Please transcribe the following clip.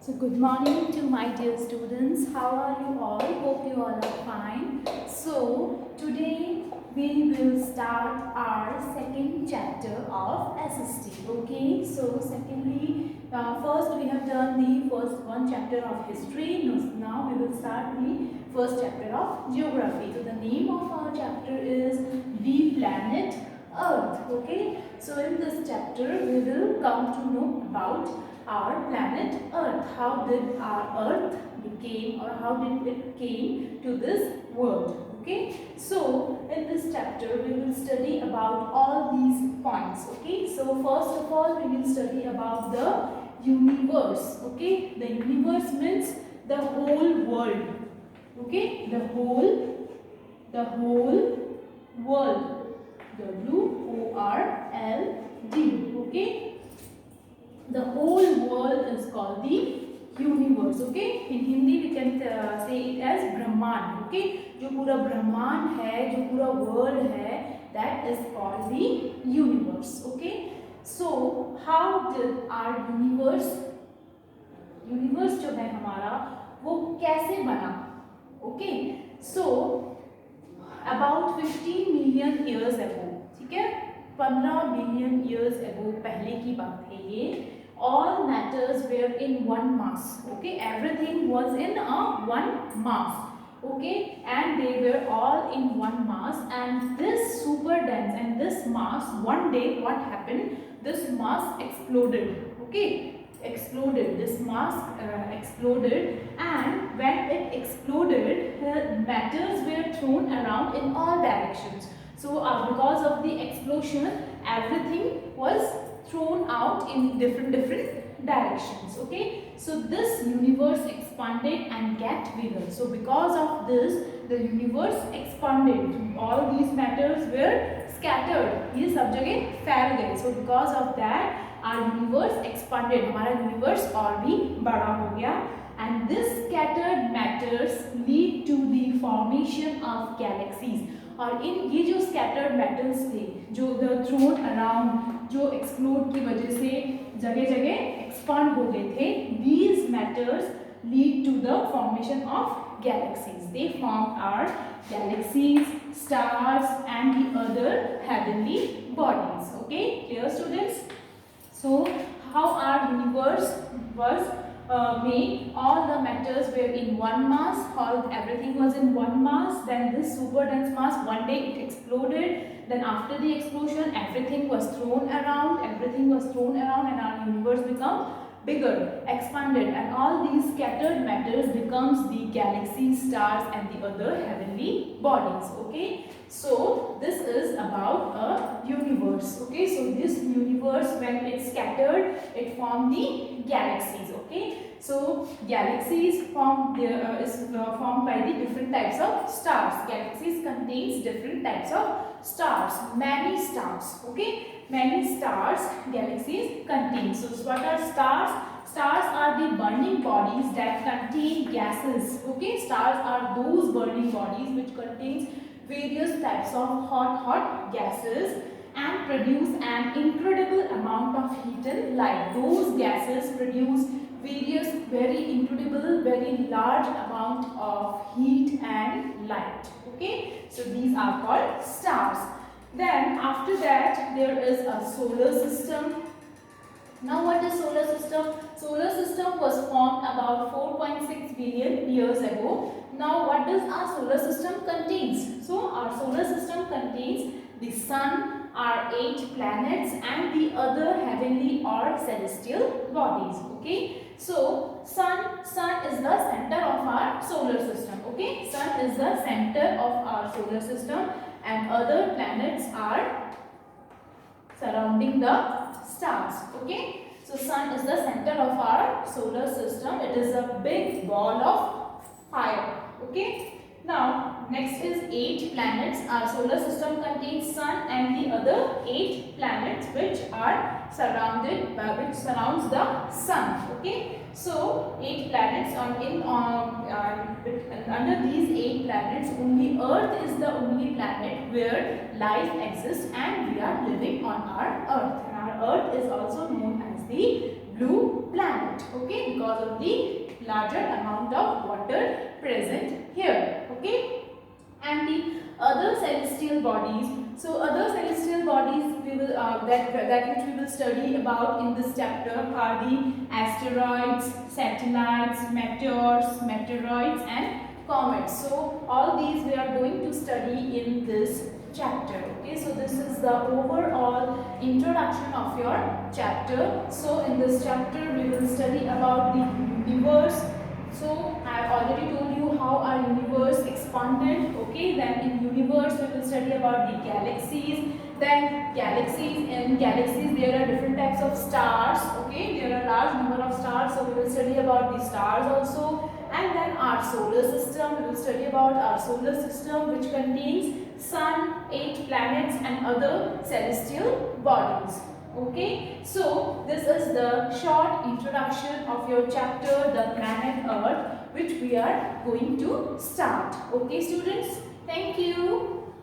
So good morning to my dear students. How are you all? Hope you all are fine. So today we will start our second chapter of SST. Okay. So secondly, first we have done the first one chapter of history. Now we will start the first chapter of geography. So the name of our chapter is The Planet Earth. Okay. So in this chapter we will come to know about our planet Earth. How did our Earth became, or how did it came to this world? Okay. So in this chapter we will study about all these points. Okay. So first of all we will study about the universe. Okay. The universe means the whole world. Okay. The whole world. WORLD. Okay. The whole world is called the universe. Okay. In Hindi we can say it as Brahman. Okay. जो पूरा ब्रह्मांड है, जो पूरा world है, that is called the universe. Okay. So how did our universe जो है हमारा वो कैसे बना? Okay. So about 15 million years ago, ठीक है, 15 बिलियन years ago पहले की बात है ये. All matters were in one mass. Okay, everything was in a one mass. Okay, and they were all in one mass, and this super dense and this mass, one day what happened, this mass exploded. Okay, exploded, this mass exploded, and when it exploded the matters were thrown around in all directions. So because of the explosion everything was thrown out in different directions. Okay, so this universe expanded and get bigger. So because of this the universe expanded, all these matters were scattered, ये सब जगह फैल गए. So because of that our universe expanded, हमारा universe और भी बड़ा हो गया, and this scattered matters lead to the formation of galaxies. और इन ये जो स्कैटर्ड मेटल्स थे जो थ्रोन अराउंड, जो एक्सप्लोड की वजह से जगह जगह एक्सपांड हो गए थे, these matters lead to the formation of galaxies. They formed our galaxies, stars and the other heavenly bodies. Okay, clear students? So how our universe was made, all the matters were in one mass, everything was in one mass, then this super dense mass one day it exploded, then after the explosion everything was thrown around and our universe become bigger, expanded, and all these scattered matters becomes the galaxies, stars and the other heavenly bodies. Okay, so this is about a universe. Okay, so this universe when it scattered it formed the galaxies. Okay, so galaxies formed by the different types of stars. Galaxies contains different types of stars, many stars. Okay, many stars galaxies contain. So what are stars? Stars are the burning bodies that contain gases. Okay, stars are those burning bodies which contains various types of hot gases and produce an incredible amount of heat and light. Those gases produce various very incredible, very large amount of heat and light. Okay, so these are called stars. Then after that there is a solar system. Now what is solar system? Solar system was formed about 4.6 billion years ago. Now what does our solar system contains? So our solar system contains the sun, our 8 planets and the other heavenly or celestial bodies. Okay, so sun is the center of our solar system. Okay, sun is the center of our solar system and other planets are surrounding the stars. Okay, so sun is the center of our solar system. It is a big ball of fire. Okay, now next is 8 planets. Our solar system contains sun and the other 8 planets which are surrounded by, which surrounds the sun. Okay, so 8 planets under these 8 planets only Earth is the only planet where life exists and we are living on our Earth, and our Earth is also known as the blue planet. planet, okay, because of the larger amount of water present here, okay. And the other celestial bodies, so other celestial bodies we will that which we will study about in this chapter are the asteroids, satellites, meteors, meteoroids and comets. So all these we are going to study in this chapter, okay. So this is the overall introduction of your chapter. So in this chapter we will study about the universe. So I have already told you how our universe expanded, okay. Then in universe we will study about the galaxies. Then in galaxies there are different types of stars, okay. There are large number of stars, so we will study about the stars also. And then our solar system, we will study about our solar system, which contains sun, 8 planets and other celestial bodies. Okay, so this is the short introduction of your chapter, the planet Earth, which we are going to start. Okay, students, thank you.